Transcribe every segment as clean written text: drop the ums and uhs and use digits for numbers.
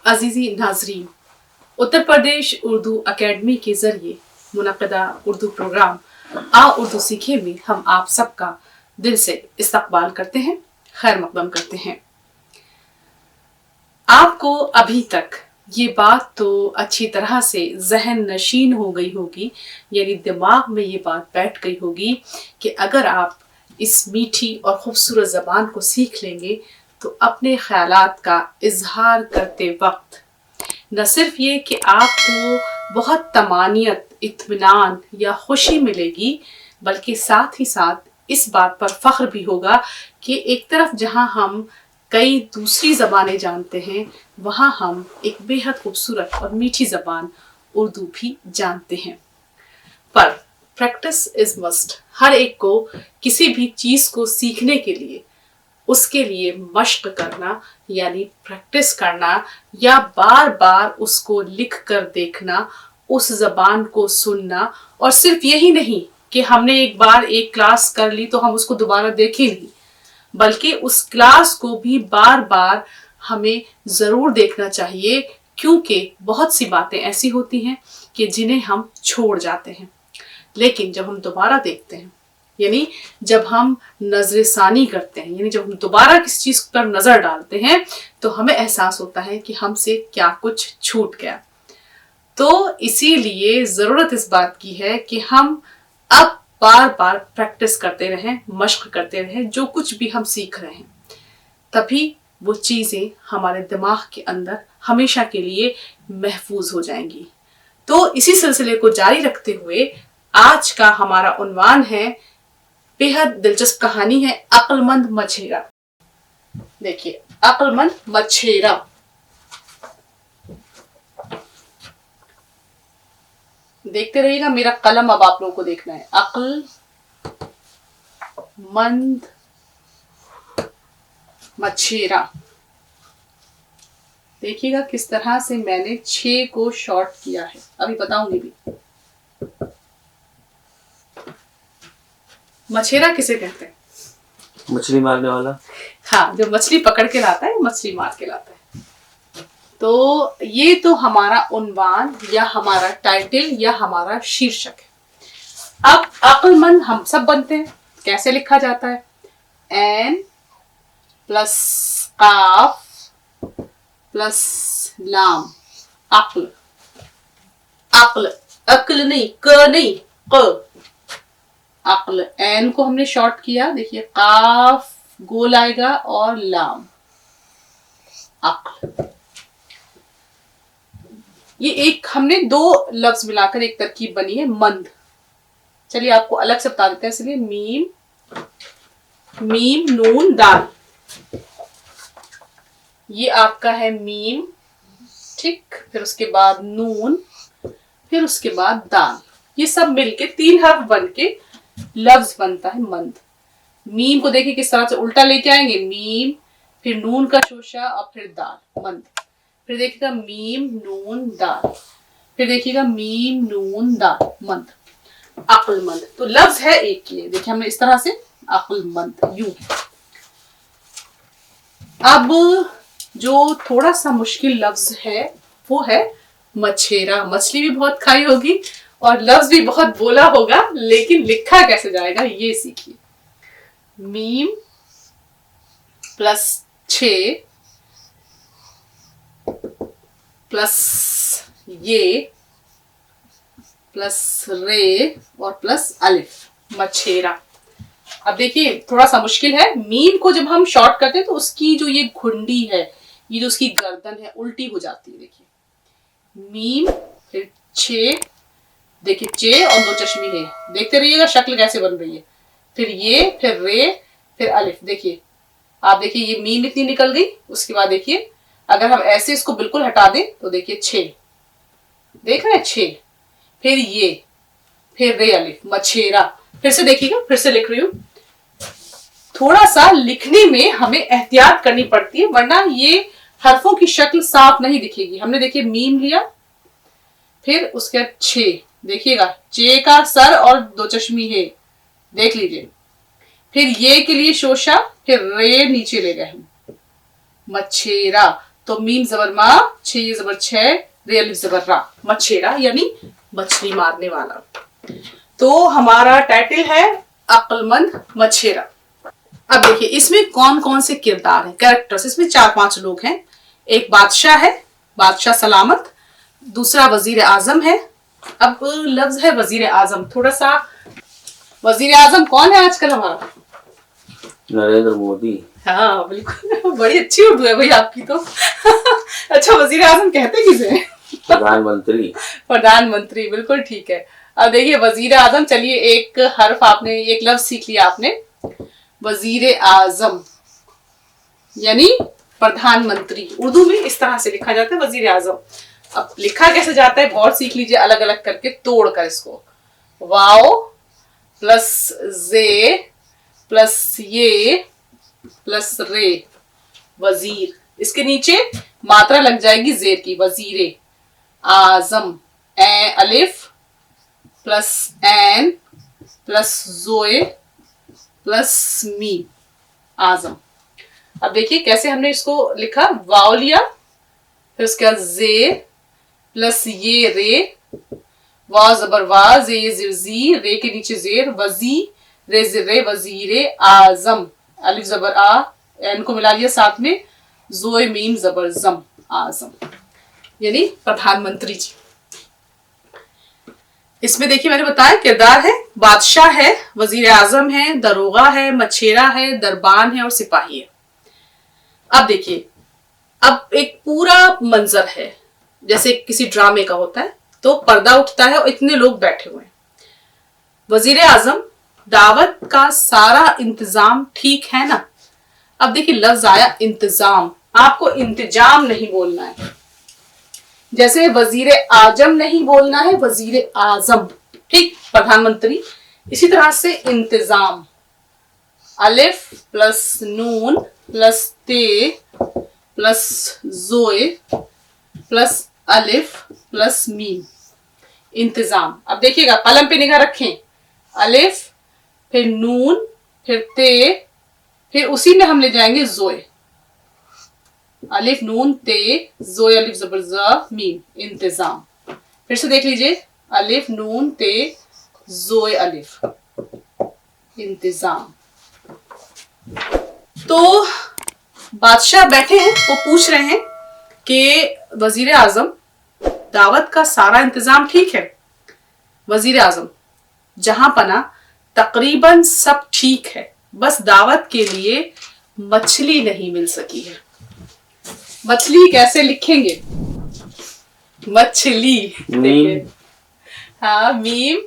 अजीज़ी नाजरीन, उत्तर प्रदेश उर्दू अकेडमी के ज़रिए मुनक़दा उर्दू प्रोग्राम आ उर्दू सीखे में हम आप सबका दिल से इस्तकबाल करते हैं, खैर मक़दम करते हैं। आपको अभी तक ये बात तो अच्छी तरह से जहन नशीन हो गई होगी, यानी दिमाग में ये बात बैठ गई होगी कि अगर आप इस मीठी और ख़ूबसूरत ज़बान को सीख लेंगे तो अपने ख़यालात का इजहार करते वक्त न सिर्फ ये कि आपको बहुत तमानियत, इत्मीनान या खुशी मिलेगी, बल्कि साथ ही साथ इस बात पर फ़ख्र भी होगा कि एक तरफ जहाँ हम कई दूसरी ज़बानें जानते हैं, वहाँ हम एक बेहद खूबसूरत और मीठी ज़बान उर्दू भी जानते हैं। पर प्रैक्टिस इज़ मस्ट। हर एक को किसी भी चीज़ को सीखने के लिए उसके लिए मश्क करना यानी प्रैक्टिस करना या बार बार उसको लिख कर देखना, उस ज़बान को सुनना, और सिर्फ यही नहीं कि हमने एक बार एक क्लास कर ली तो हम उसको दोबारा देखें नहीं, बल्कि उस क्लास को भी बार बार हमें ज़रूर देखना चाहिए, क्योंकि बहुत सी बातें ऐसी होती हैं कि जिन्हें हम छोड़ जाते हैं, लेकिन जब हम दोबारा देखते हैं, यानी जब हम नज़रसानी करते हैं, यानी जब हम दोबारा किसी चीज़ पर नज़र डालते हैं, तो हमें एहसास होता है कि हमसे क्या कुछ छूट गया। तो इसीलिए ज़रूरत इस बात की है कि हम अब बार बार प्रैक्टिस करते रहें, मश्क करते रहें, जो कुछ भी हम सीख रहे हैं, तभी वो चीज़ें हमारे दिमाग के अंदर हमेशा के लिए महफूज हो जाएंगी। तो इसी सिलसिले को जारी रखते हुए आज का हमारा उन्वान है, बेहद दिलचस्प कहानी है, अक्लमंद मछेरा। देखिए, अक्लमंद मछेरा। देखते रहिएगा, मेरा कलम अब आप लोगों को देखना है। अक्लमंद मछेरा। देखिएगा किस तरह से मैंने 6 को शॉर्ट किया है, अभी बताऊंगी भी। मछेरा किसे कहते हैं? मछली मारने वाला। हाँ, जो मछली पकड़ के लाता है, मछली मार के लाता है। तो ये तो हमारा उन्वान या हमारा टाइटल या हमारा शीर्षक है। अब अक्लमंद हम सब बनते हैं। कैसे लिखा जाता है? एन प्लस काफ प्लस लाम। अक्ल। अक्ल, अक्ल नहीं, क नहीं, क। अक्ल। एन को हमने शॉर्ट किया, देखिए काफ गोल आएगा और लाम। अक्ल। ये एक हमने 2 लफ्ज मिलाकर एक तरकीब बनी है, मंद। चलिए आपको अलग से बता देते हैं, इसलिए मीम नून दाल। ये आपका है मीम, ठीक, फिर उसके बाद नून, फिर उसके बाद दाल। ये सब मिलके 3 हर्फ बन के लफ्ज बनता है मंद। मीम को देखिए किस तरह से उल्टा लेके आएंगे, मीम, फिर नून का शोशा और फिर दाल, मंद। फिर देखिएगा मीम नून दाल, फिर देखिएगा मीम नून दाल, मंद। अक्लमंद। तो लफ्ज है एक ही, देखिए हमने इस तरह से अक्लमंद यूं। अब जो थोड़ा सा मुश्किल लफ्ज है वो है मछेरा। मछली भी बहुत खाई होगी और लफ्ज भी बहुत बोला होगा, लेकिन लिखा कैसे जाएगा ये सीखिए। मीम प्लस 6 प्लस ये प्लस रे और प्लस अलिफ, मछेरा। अब देखिए थोड़ा सा मुश्किल है। मीम को जब हम शॉर्ट करते हैं तो उसकी जो ये घुंडी है, ये जो उसकी गर्दन है, उल्टी हो जाती है। देखिए मीम, फिर 6, देखिए चे और 2 चश्मी है, देखते रहिएगा शक्ल कैसे बन रही है। फिर ये, फिर रे, फिर अलिफ। देखिए आप देखिए ये मीम इतनी निकल गई, उसके बाद देखिए अगर हम ऐसे इसको बिल्कुल हटा दें तो देखिए 6, देख रहे हैं 6, फिर ये, फिर रे अलिफ, मछेरा। फिर से देखिएगा, फिर से लिख रही हूं। थोड़ा सा लिखने में हमें एहतियात करनी पड़ती है, वरना ये हरफों की शक्ल साफ नहीं दिखेगी। हमने देखिए मीम लिया, फिर उसके बाद 6, देखिएगा चे का सर और 2 चश्मी है, देख लीजिए। फिर ये के लिए शोशा, फिर रे नीचे ले गए हम, मछेरा। तो मीम जबर मा, छे ये जबर छह, रे अलिफ जबर रा, मछेरा यानी मछली मारने वाला। तो हमारा टाइटल है अक्लमंद मछेरा। अब देखिए इसमें कौन कौन से किरदार हैं, कैरेक्टर्स। इसमें 4-5 लोग हैं। एक बादशाह है, बादशाह सलामत। दूसरा वजीर आजम है। अब लफ्ज है वजीर आजम, थोड़ा सा वजीर आजम कौन है आजकल हमारा? नरेंद्र मोदी। हाँ बिल्कुल, बड़ी अच्छी उर्दू है भाई आपकी तो। अच्छा, वजीर आजम कहते किसे हैं? प्रधानमंत्री। प्रधानमंत्री, बिल्कुल ठीक है। अब देखिए वजीर आजम, चलिए एक हर्फ आपने, एक लफ्ज सीख लिया आपने, वजीर आजम यानी प्रधानमंत्री। उर्दू में इस तरह से लिखा जाता है वजीर आजम। अब लिखा कैसे जाता है बहुत सीख लीजिए, अलग अलग करके तोड़ कर इसको। वाओ प्लस जे प्लस ये प्लस रे, वजीर। इसके नीचे मात्रा लग जाएगी जेर की, वजीरे आजम। ए अलिफ प्लस एन प्लस जोए प्लस मी, आजम। अब देखिए कैसे हमने इसको लिखा, वाव लिया, फिर उसके बाद जे प्लस ये रे, वाव जबर वा, जे ये जिर जी, रे के नीचे जेर, वजी रे जिर रे, वजीरे आजम। अलिफ जबर आ, एन को मिला लिया साथ में, जोए मीम जबर जम, आजम यानी प्रधानमंत्री जी। इसमें देखिए मैंने बताया किरदार है, बादशाह है, वजीर आजम है, दरोगा है, मछेरा है, दरबान है और सिपाही है। अब देखिए, अब एक पूरा मंजर है जैसे किसी ड्रामे का होता है, तो पर्दा उठता है और इतने लोग बैठे हुए हैं। वजीर आजम, दावत का सारा इंतजाम ठीक है ना? अब देखिए लफ्ज आया इंतजाम, आपको इंतजाम नहीं बोलना है। जैसे वजीर आजम नहीं बोलना है, वजीर आजम, ठीक, प्रधानमंत्री। इसी तरह से इंतजाम, अलिफ प्लस नून प्लस ते प्लस जोए प्लस अलिफ प्लस मीम, इंतजाम। अब देखिएगा कलम पे निगाह रखें, अलिफ फिर नून फिर ते, फिर उसी में हम ले जाएंगे जोए, अलिफ नून ते जोए अलिफ जबर ज मीम, इंतजाम। फिर से देख लीजिए, अलिफ नून ते जोए अलिफ, इंतजाम। तो बादशाह बैठे हैं, वो पूछ रहे हैं कि वजीर आजम, दावत का सारा इंतजाम ठीक है? वजीर आजम, जहां पना तकरीबन सब ठीक है, बस दावत के लिए मछली नहीं मिल सकी है। मछली कैसे लिखेंगे? मछली, मीम, हाँ मीम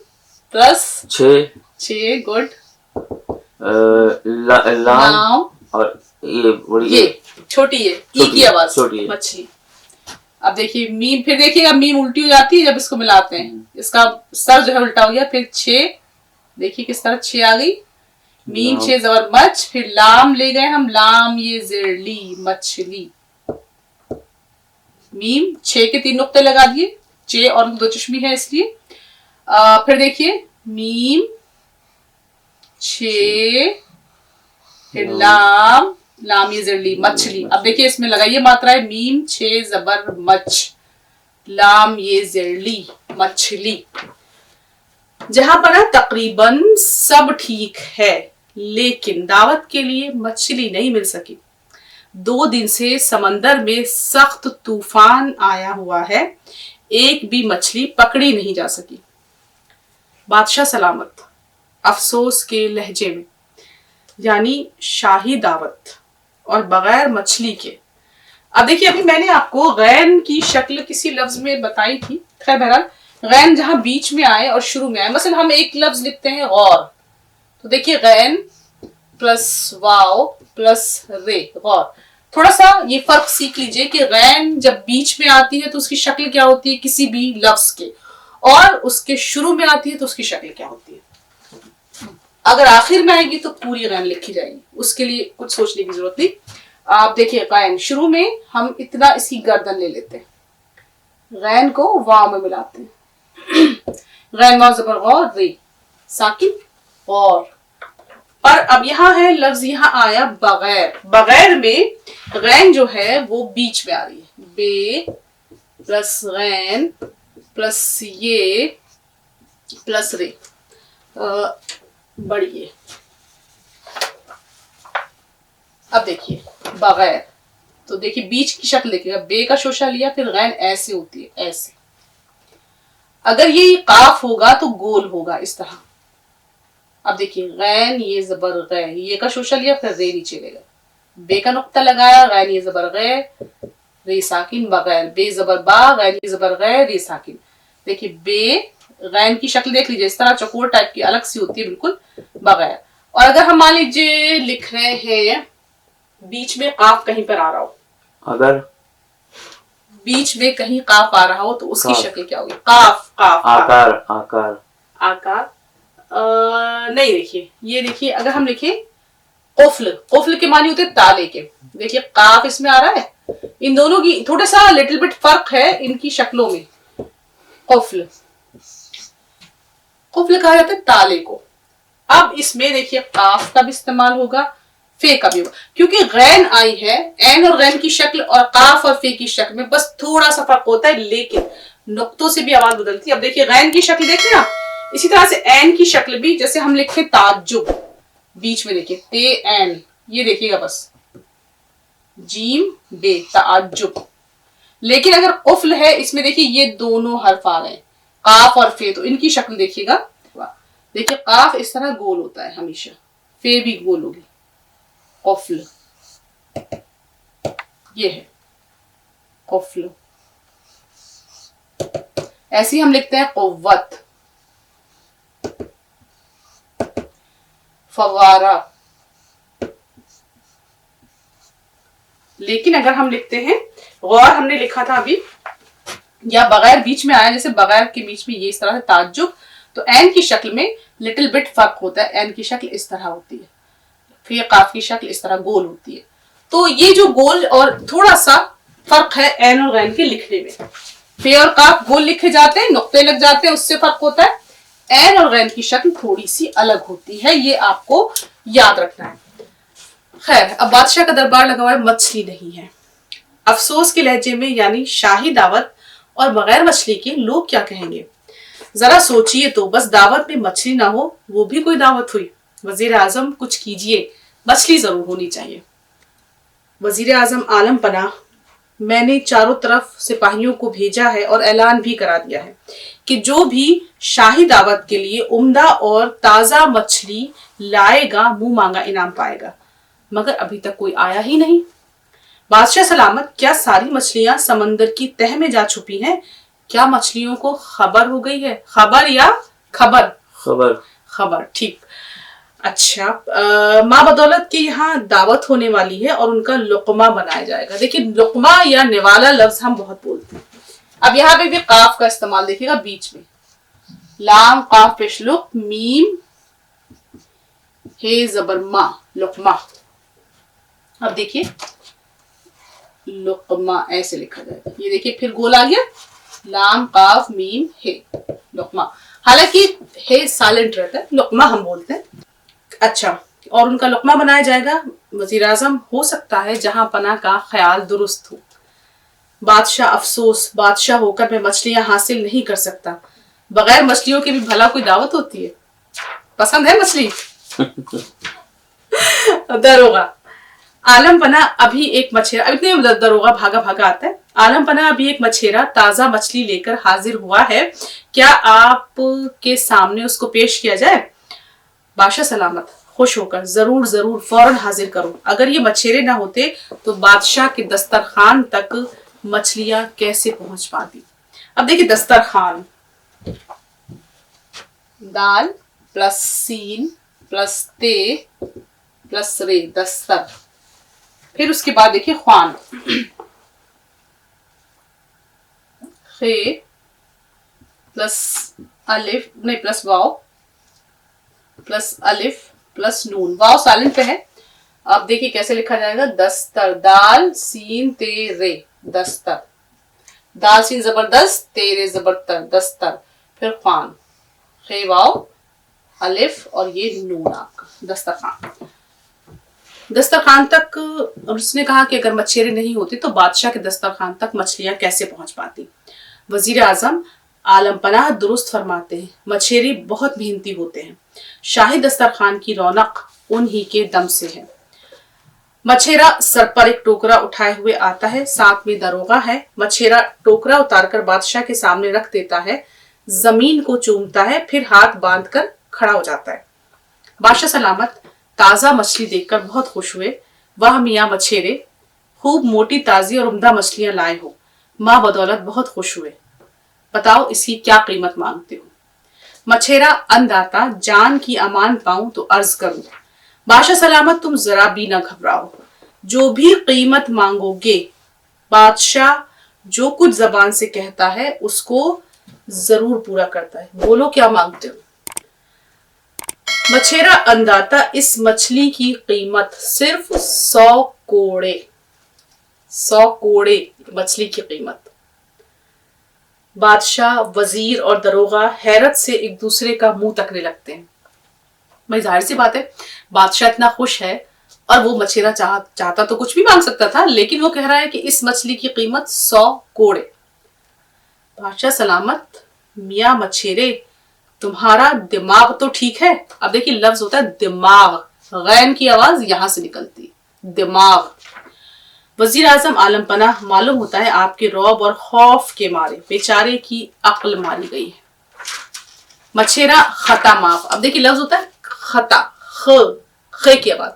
प्लस छे, गुड, लाम और ये बड़ी, ये छोटी है, ई की आवाज, छोटी मछली। अब देखिए मीम, फिर देखिएगा मीम उल्टी हो जाती है जब इसको मिलाते हैं, इसका सर जो है उल्टा हो गया। फिर छे, देखिए किस तरह छे आ गई, मीम छे जबर मच, फिर लाम ले गए हम, लाम ये जिरली, मछली। मीम छे के 3 नुक्ते लगा दिए, चे और 2 चश्मी है इसलिए। फिर देखिए मीम छे, फिर लाम, लाम ये जिरली, मछली। अब देखिए इसमें लगाइए मात्रा है, मीम छे जबर मच, लाम ये जिरली, मछली। जहां पर तकरीबन सब ठीक है, लेकिन दावत के लिए मछली नहीं मिल सकी। 2 दिन से समंदर में सख्त तूफान आया हुआ है, एक भी मछली पकड़ी नहीं जा सकी। बादशाह सलामत, अफसोस के लहजे में, यानी शाही दावत और बगैर मछली के। अब देखिए अभी मैंने आपको गैन की शक्ल किसी लफ्ज में बताई थी, खैर बहरहाल गैन जहां बीच में आए और शुरू में आए, मसलन हम एक लफ्ज लिखते हैं गौर, तो देखिए गैन प्लस वाव प्लस रे, गौर। थोड़ा सा ये फर्क सीख लीजिए कि गैन जब बीच में आती है तो उसकी शक्ल क्या होती है किसी भी लफ्ज के, और उसके शुरू में आती है तो उसकी शक्ल क्या होती है। अगर आखिर में आएगी तो पूरी गैन लिखी जाएगी, उसके लिए कुछ सोचने की जरूरत नहीं। आप देखिए गैन शुरू में हम इतना इसकी गर्दन ले लेते हैं, गैन को वाव में मिलाते हैं, गैन वाव जबर गौर रे, साकिन और। पर अब यहाँ है लफ्ज, यहाँ आया बगैर। बगैर में غین جو ہے وہ بیچ میں آ رہی ہے، بے پلس غین پلس یہ پلس رے، بڑھیے. اب دیکھیے بغیر، تو دیکھیے بیچ کی شکل دیکھیے گا، بے کا شوشہ لیا پھر غین ایسے ہوتی ہے ایسے. اگر یہ قاف ہوگا تو گول ہوگا اس طرح. اب دیکھیے غین یہ زبر غے، یہ کا شوشہ لیا پھر رے نیچے لے گا، بے کا نقطہ لگایا، غین یہ زبر غے، رے ساکن بغیر، بے زبر با، غین یہ زبر غے، رے ساکن. دیکھیے بے غین کی شکل دیکھ لیجیے اس طرح چکور ٹائپ کی الگ سی ہوتی ہے بالکل بغیر. اور اگر ہم مان لیجیے لکھ رہے ہیں بیچ میں قاف کہیں پر آ رہا ہو، اگر بیچ میں کہیں قاف آ رہا ہو تو اس کی شکل کیا ہوگی؟ قاف قاف آکار آکار آکار. نہیں دیکھیے، یہ دیکھیے اگر ہم لکھیں قفل، قفل کے معنی ہوتے تالے کے. دیکھیے قاف اس میں آ رہا ہے، ان دونوں کی تھوڑا سا لٹل بٹ فرق ہے ان کی شکلوں میں. قفل، قفل کہا جاتا ہے تالے کو. اب اس میں دیکھیے قاف کا بھی استعمال ہوگا، فے کا بھی ہوگا، کیونکہ غین آئی ہے، عین اور غین کی شکل اور قاف اور فے کی شکل میں بس تھوڑا سا فرق ہوتا ہے، لیکن نقطوں سے بھی آواز بدلتی ہے. اب دیکھیے غین کی شکل دیکھیں نا، اسی طرح سے عین کی شکل بھی، جیسے ہم لکھیں تعجب، بیچ میں دیکھیے تے عین، یہ دیکھیے گا بس جیم بے تعجب. لیکن اگر قفل ہے اس میں دیکھیے یہ دونوں حرف آ رہے ہیں قاف اور فے، تو ان کی شکل دیکھیے گا. دیکھیے قاف اس طرح گول ہوتا ہے ہمیشہ، فے بھی گول ہوگی. قفل یہ ہے قفل. ایسے ہی ہم لکھتے ہیں قوت، فوارہ. لیکن اگر ہم لکھتے ہیں غور، ہم نے لکھا تھا ابھی، یا بغیر بیچ میں آیا، جیسے بغیر کے بیچ میں یہ اس طرح سے تعجب، تو عین کی شکل میں لٹل بٹ فرق ہوتا ہے. عین کی شکل اس طرح ہوتی ہے، پھر قاف کی شکل اس طرح گول ہوتی ہے. تو یہ جو گول اور تھوڑا سا فرق ہے عین اور غین کے لکھنے میں. فے اور قاف گول لکھے جاتے ہیں، نقطے لگ جاتے ہیں، اس سے فرق ہوتا ہے. عین اور غین کی شکل تھوڑی سی الگ ہوتی ہے، یہ آپ کو یاد رکھنا ہے. خیر، اب بادشاہ کا دربار لگا ہوا ہے، مچھلی نہیں ہے. افسوس کے لہجے میں یعنی شاہی دعوت اور بغیر مچھلی کے لوگ کیا کہیں گے؟ ذرا سوچئے تو، بس دعوت میں مچھلی نہ ہو وہ بھی کوئی دعوت ہوئی. وزیر اعظم کچھ کیجئے، مچھلی ضرور ہونی چاہیے. وزیر اعظم عالم پناہ، میں نے چاروں طرف سپاہیوں کو بھیجا ہے اور اعلان بھی کرا دیا ہے کہ جو بھی شاہی دعوت کے لیے عمدہ اور تازہ مچھلی لائے گا منہ مانگا انعام پائے گا. مگر ابھی تک کوئی آیا ہی نہیں. بادشاہ سلامت، کیا ساری مچھلیاں سمندر کی تہ میں جا چھپی ہیں؟ کیا مچھلیوں کو خبر ہو گئی ہے؟ خبر یا خبر؟ خبر. خبر، ٹھیک. اچھا، ماں بدولت کے یہاں دعوت ہونے والی ہے اور ان کا لقمہ بنایا جائے گا. دیکھیں لقمہ یا نوالا لفظ ہم بہت بولتے ہیں. اب یہاں پہ بھی قاف کا استعمال دیکھیے گا بیچ میں، لام قاف پیش لق، میم ہے زبر ما، لقمہ. اب دیکھیے لقمہ ایسے لکھا جائے گا، یہ دیکھیے پھر گول آ گیا، لام قاف میم ہے لقمہ. حالانکہ ہے سائلنٹ رہتا ہے، لقمہ ہم بولتے ہیں. اچھا، اور ان کا لقمہ بنایا جائے گا. وزیر اعظم ہو سکتا ہے جہاں پناہ کا خیال درست ہو. بادشاہ افسوس، بادشاہ ہو کر میں مچھلیاں حاصل نہیں کر سکتا. بغیر مچھلیوں کے بھی بھلا کوئی دعوت ہوتی ہے؟ پسند ہے مچھلی؟ دروغہ، عالم پناہ ابھی ایک مچھیرا، اب اتنے دروغہ بھاگا بھاگا آتا ہے. عالم پناہ ابھی ایک مچھیرا تازہ مچھلی لے کر حاضر ہوا ہے، کیا آپ کے سامنے اس کو پیش کیا جائے؟ بادشاہ سلامت خوش ہو کر، ضرور ضرور، فوراً حاضر کرو. اگر یہ مچھیرے نہ ہوتے تو بادشاہ کے دسترخوان تک مچھلیاں کیسے پہنچ پاتی؟ اب دیکھیں دسترخوان، دال پلس سین پلس تے پلس رے، دستر. پھر اس کے بعد دیکھیے خوان، خے پلس الف، نہیں پلس واو پلس الف پلس نون، واو سائلنٹ پہ ہے. اب دیکھیے کیسے لکھا جائے گا، دستر، دال سین تے رے، دستر. دال سین زبردست، تے رے زبرتر، دستر. پھر خوان، خے واو الف اور یہ نون آپ کا، دسترخوان. दस्तरखान तक, उसने कहा कि अगर मछेरे नहीं होते तो बादशाह के दस्तरखान तक मछलियां कैसे पहुंच पाती। वजीर आजम आलम पनाह दुरुस्त फरमाते हैं, मछेरे बहुत मेहनती होते हैं, शाही दस्तरखान की रौनक उन्हीं के दम से है। मछेरा सर पर एक टोकरा उठाए हुए आता है, साथ में दरोगा है। मछेरा टोकरा उतारकर बादशाह के सामने रख देता है, जमीन को चूमता है, फिर हाथ बांधकर खड़ा हो जाता है। बादशाह सलामत ताजा मछली देखकर बहुत खुश हुए। वाह मियाँ मछेरे, खूब मोटी ताजी और उम्दा मछलियां लाए हो। माँ बदौलत बहुत खुश हुए, बताओ इसकी क्या कीमत मांगते हो। मछेरा अन्नदाता, जान की अमान पाऊं तो अर्ज करूं। बादशाह सलामत तुम जरा भी न घबराओ, जो भी कीमत मांगोगे बादशाह जो कुछ जबान से कहता है उसको जरूर पूरा करता है। बोलो क्या मांगते हो। मछेरा अन्नदाता, इस मछली की कीमत सिर्फ 100 कोड़े, 100 कोड़े मछली की कीमत। बादशाह, वजीर और दरोगा हैरत से एक दूसरे का मुंह तकने लगते हैं। भाई जाहिर सी बात है, बादशाह इतना खुश है और वो मछेरा चाहता तो कुछ भी मांग सकता था, लेकिन वो कह रहा है कि इस मछली की कीमत 100 कोड़े। बादशाह सलामत, मियाँ मछेरे तुम्हारा दिमाग तो ठीक है। अब देखिए लफ्ज होता है दिमाग, गैन की आवाज यहां से निकलती, दिमाग। वजीर आजम आलम पनाह, मालूम होता है आपके रौब और खौफ के मारे बेचारे की अक्ल मारी गई है। मछेरा, खता माफ। अब देखिए लफ्ज होता है खता, ख की आवाज,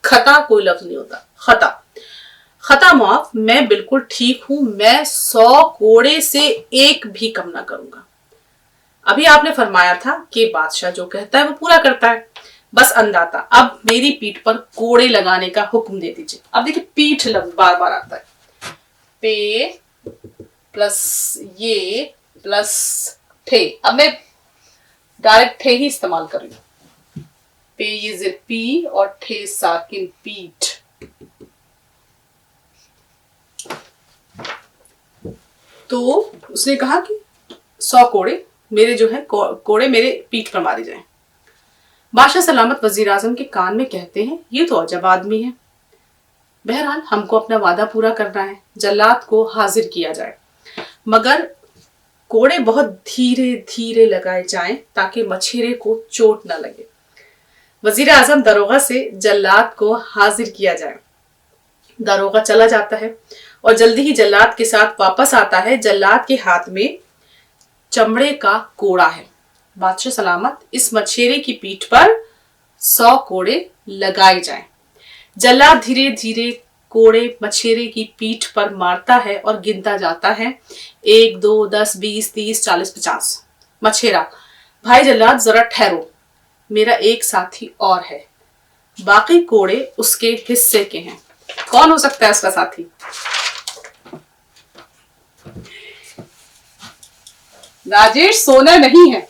खता कोई लफ्ज नहीं होता, खता। खता माफ, मैं बिल्कुल ठीक हूं, मैं 100 कोड़े से एक भी कम ना करूंगा। अभी आपने फरमाया था कि बादशाह जो कहता है वो पूरा करता है। बस अन्नदाता, अब मेरी पीठ पर कोड़े लगाने का हुक्म दे दीजिए। अब देखिए पीठ लफ्ज बार बार आता है, पे प्लस ये प्लस ठे। अब मैं डायरेक्ट ठे ही इस्तेमाल कर रही हूं। पे ये जिर पी और ठे साकिन पीठ। तो उसने कहा कि 100 कोड़े मेरे जो है कोड़े मेरे पीठ पर मारे जाएं। बादशाह सलामत वजीर आजम के कान में कहते हैं, ये तो अजब आदमी है। बहरहाल हमको अपना वादा पूरा करना है, जल्लाद को हाजिर किया जाए, मगर कोड़े बहुत धीरे धीरे लगाए जाएं ताकि मछेरे को चोट न लगे। वजीर आजम दरोगा से जल्लाद को हाजिर किया जाए। दरोगा चला जाता है और जल्दी ही जल्लाद के साथ वापस आता है। जल्लाद के हाथ में चमड़े का कोड़ा है। बादशाह सलामत, इस मछेरे की पीठ पर 100 कोड़े लगाए जाएं। जल्लाद धीरे धीरे कोड़े मछेरे की पीठ पर मारता है और गिनता जाता है, 1 2 10 20 30 40 50। मछेरा, भाई जल्लाद जरा ठहरो, मेरा एक साथी और है, बाकी कोड़े उसके हिस्से के हैं। कौन हो सकता है उसका साथी? राजेश, सोना नहीं है।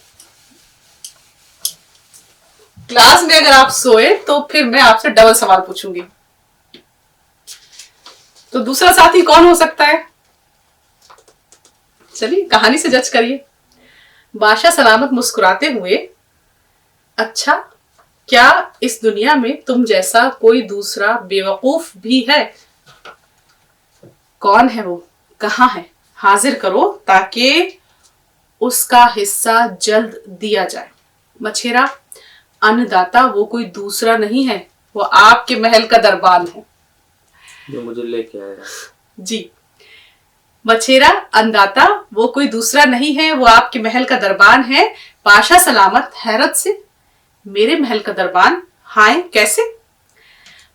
क्लास में अगर आप सोए तो फिर मैं आपसे डबल सवाल पूछूंगी। तो दूसरा साथी कौन हो सकता है? चलिए कहानी से जज करिए। बादशाह सलामत मुस्कुराते हुए, अच्छा, क्या इस दुनिया में तुम जैसा कोई दूसरा बेवकूफ भी है? कौन है वो, कहाँ है? हाजिर करो ताकि उसका हिस्सा जल्द दिया जाए। मछेरा, अन्नदाता वो कोई दूसरा नहीं है, वो आपके महल का दरबान है जो मुझे लेके आया। जी। मछेरा, अन्नदाता वो कोई दूसरा नहीं है, वो आपके महल का दरबान है। बादशाह सलामत हैरत से, मेरे महल का दरबान? हाय, कैसे?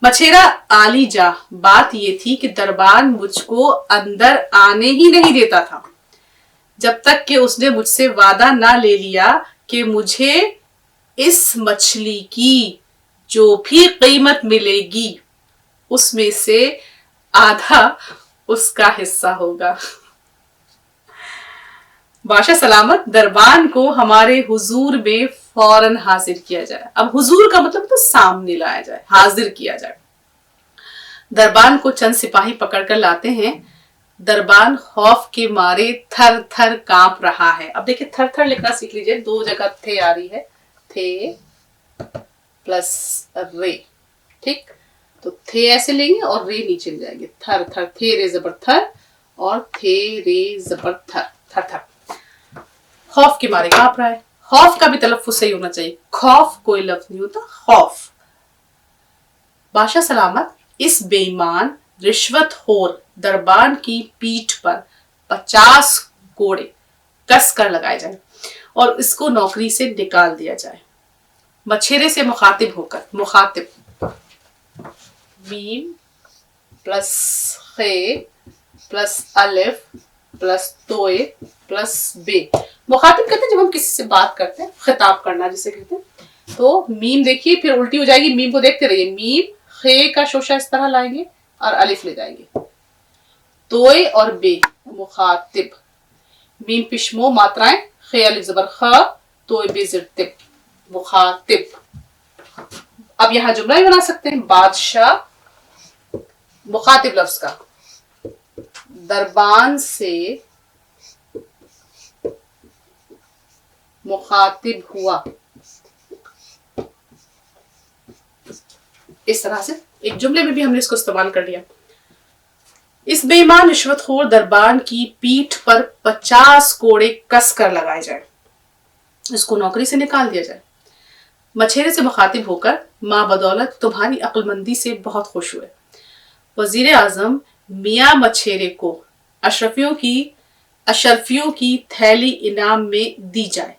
मछेरा, आली जा, बात ये थी कि दरबान मुझको अंदर आने ही नहीं देता था जब तक कि उसने मुझसे वादा ना ले लिया कि मुझे इस मछली की जो भी कीमत मिलेगी उसमें से आधा उसका हिस्सा होगा। बादशाह सलामत, दरबान को हमारे हुजूर में फौरन हाजिर किया जाए। अब हुजूर का मतलब तो सामने लाया जाए, हाजिर किया जाए। दरबान को चंद सिपाही पकड़कर लाते हैं। दरबान खौफ के मारे थर थर कांप रहा है। अब देखिए थर थर लिखना सीख लीजिए, 2 जगह थे आ रही है, थे प्लस रे, ठीक। तो थे ऐसे लेंगे और रे नीचे ले जाएंगे, थर थर, थे रे जबर थर और थे रे जबर थर, थर थर। खौफ के मारे कांप रहा है। खौफ का भी तलफ्फुज़ सही होना चाहिए, खौफ कोई लफ्ज नहीं होता, खौफ। बादशाह सलामत, इस बेईमान रिश्वतखोर दरबान की पीठ पर 50 कोड़े कस कर लगाए जाए और इसको नौकरी से निकाल दिया जाए। मछेरे से मुखातिब होकर, मुखातिब मीम प्लस खे प्लस अलिफ प्लस तोए प्लस बे। मुखातिब कहते हैं जब हम किसी से बात करते हैं, खिताब करना जिसे कहते हैं। तो मीम देखिए फिर उल्टी हो जाएगी, मीम को देखते रहिए, मीम खे का शोशा इस तरह लाएंगे और अलिफ ले जाएंगे, तोए और बे मुखातिब, मीम पिशमो मात्राएं, खे अलिफ जबर ख, तोए बे ज़िर तिब, मुखातिब। अब यहां जुमला ही बना सकते हैं, बादशाह मुखातिब लफ्ज का दरबान से मुखातिब हुआ, इस तरह से एक जुमले में भी हमने इसको इस्तेमाल कर लिया। इस बेईमान रिश्वतखोर दरबान की पीठ पर 50 कोड़े कस कर लगाए जाए, इसको नौकरी से निकाल दिया जाए। मछेरे से मुखातिब होकर, माँ बदौलत तुम्हारी अक्लमंदी से बहुत खुश हुए। वजीर आजम मियाँ मछेरे को अशरफियों की थैली इनाम में दी जाए।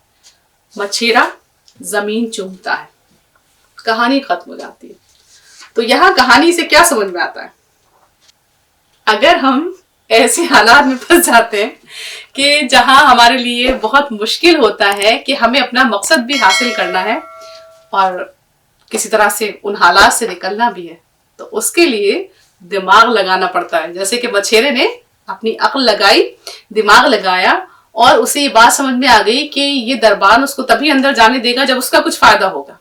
मछेरा जमीन चूमता है, कहानी खत्म हो जाती है। तो यहाँ कहानी से क्या समझ में आता है? अगर हम ऐसे हालात में फंस जाते हैं कि जहां हमारे लिए बहुत मुश्किल होता है कि हमें अपना मकसद भी हासिल करना है और किसी तरह से उन हालात से निकलना भी है, तो उसके लिए दिमाग लगाना पड़ता है। जैसे कि मछेरे ने अपनी अक्ल लगाई, दिमाग लगाया और उसे ये बात समझ में आ गई कि ये दरबान उसको तभी अंदर जाने देगा जब उसका कुछ फायदा होगा।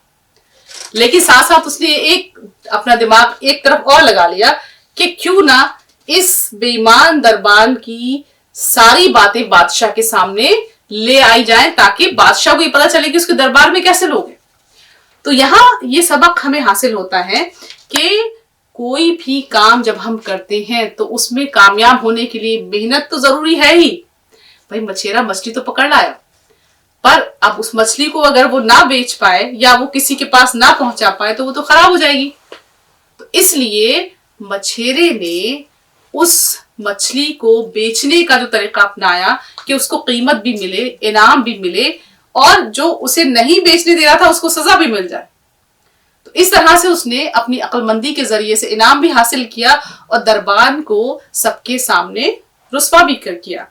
लेकिन साथ साथ उसने एक अपना दिमाग एक तरफ और लगा लिया कि क्यों ना इस बेईमान दरबान की सारी बातें बादशाह के सामने ले आई जाएं ताकि बादशाह को ये पता चले कि उसके दरबार में कैसे लोग हैं। तो यहाँ ये सबक हमें हासिल होता है कि कोई भी काम जब हम करते हैं तो उसमें कामयाब होने के लिए मेहनत तो जरूरी है ही। भाई मछेरा मछली तो पकड़ लाया, पर अब उस मछली को अगर वो ना बेच पाए या वो किसी के पास ना पहुंचा पाए तो वो तो खराब हो जाएगी। तो इसलिए मछेरे ने उस मछली को बेचने का जो तरीका अपनाया कि उसको कीमत भी मिले, इनाम भी मिले और जो उसे नहीं बेचने दे रहा था उसको सजा भी मिल जाए। तो इस तरह से उसने अपनी अक्लमंदी के जरिए से इनाम भी हासिल किया और दरबान को सबके सामने रुस्वा भी कर किया।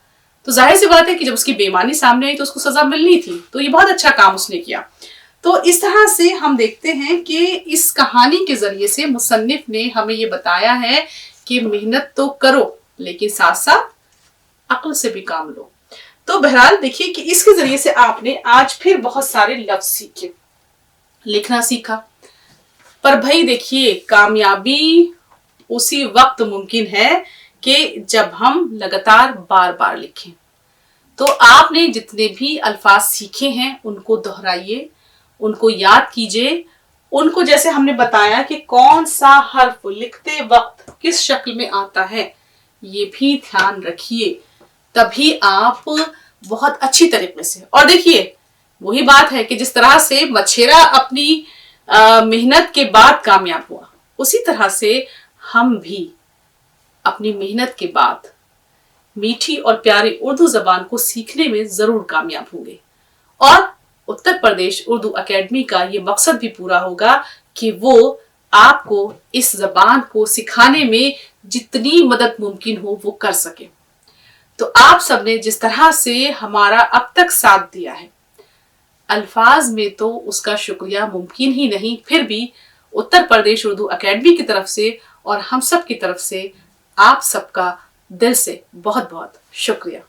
तो जाहिर सी बात है कि जब उसकी बेईमानी सामने आई तो उसको सजा मिलनी थी, तो ये बहुत अच्छा काम उसने किया। तो इस तरह से हम देखते हैं कि इस कहानी के जरिए से मुसन्निफ ने हमें ये बताया है कि मेहनत तो करो लेकिन साथ साथ अक्ल से भी काम लो। तो बहरहाल देखिए कि इसके जरिए से आपने आज फिर बहुत सारे लफ्ज सीखे, लिखना सीखा। पर भाई देखिए कामयाबी उसी वक्त मुमकिन है कि जब हम लगातार बार बार लिखें। तो आपने जितने भी अल्फाज सीखे हैं उनको दोहराइए, उनको याद कीजिए, उनको जैसे हमने बताया कि कौन सा हर्फ लिखते वक्त किस शक्ल में आता है ये भी ध्यान रखिए, तभी आप बहुत अच्छी तरीके से। और देखिए वही बात है कि जिस तरह से मछेरा अपनी मेहनत के बाद कामयाब हुआ, उसी तरह से हम भी अपनी मेहनत के बाद मीठी और प्यारी उर्दू जबान को सीखने में जरूर कामयाब होंगे। और उत्तर प्रदेश उर्दू एकेडमी का ये मकसद भी पूरा होगा कि वो आपको इस जबान को सिखाने में जितनी मदद मुमकिन हो वो कर सके। तो आप सबने जिस तरह से हमारा अब तक साथ दिया है, अल्फाज में तो उसका शुक्रिया मुमकिन ही नहीं, फिर भी उत्तर प्रदेश उर्दू एकेडमी की तरफ से और हम सब की तरफ से आप सबका दिल से बहुत बहुत शुक्रिया।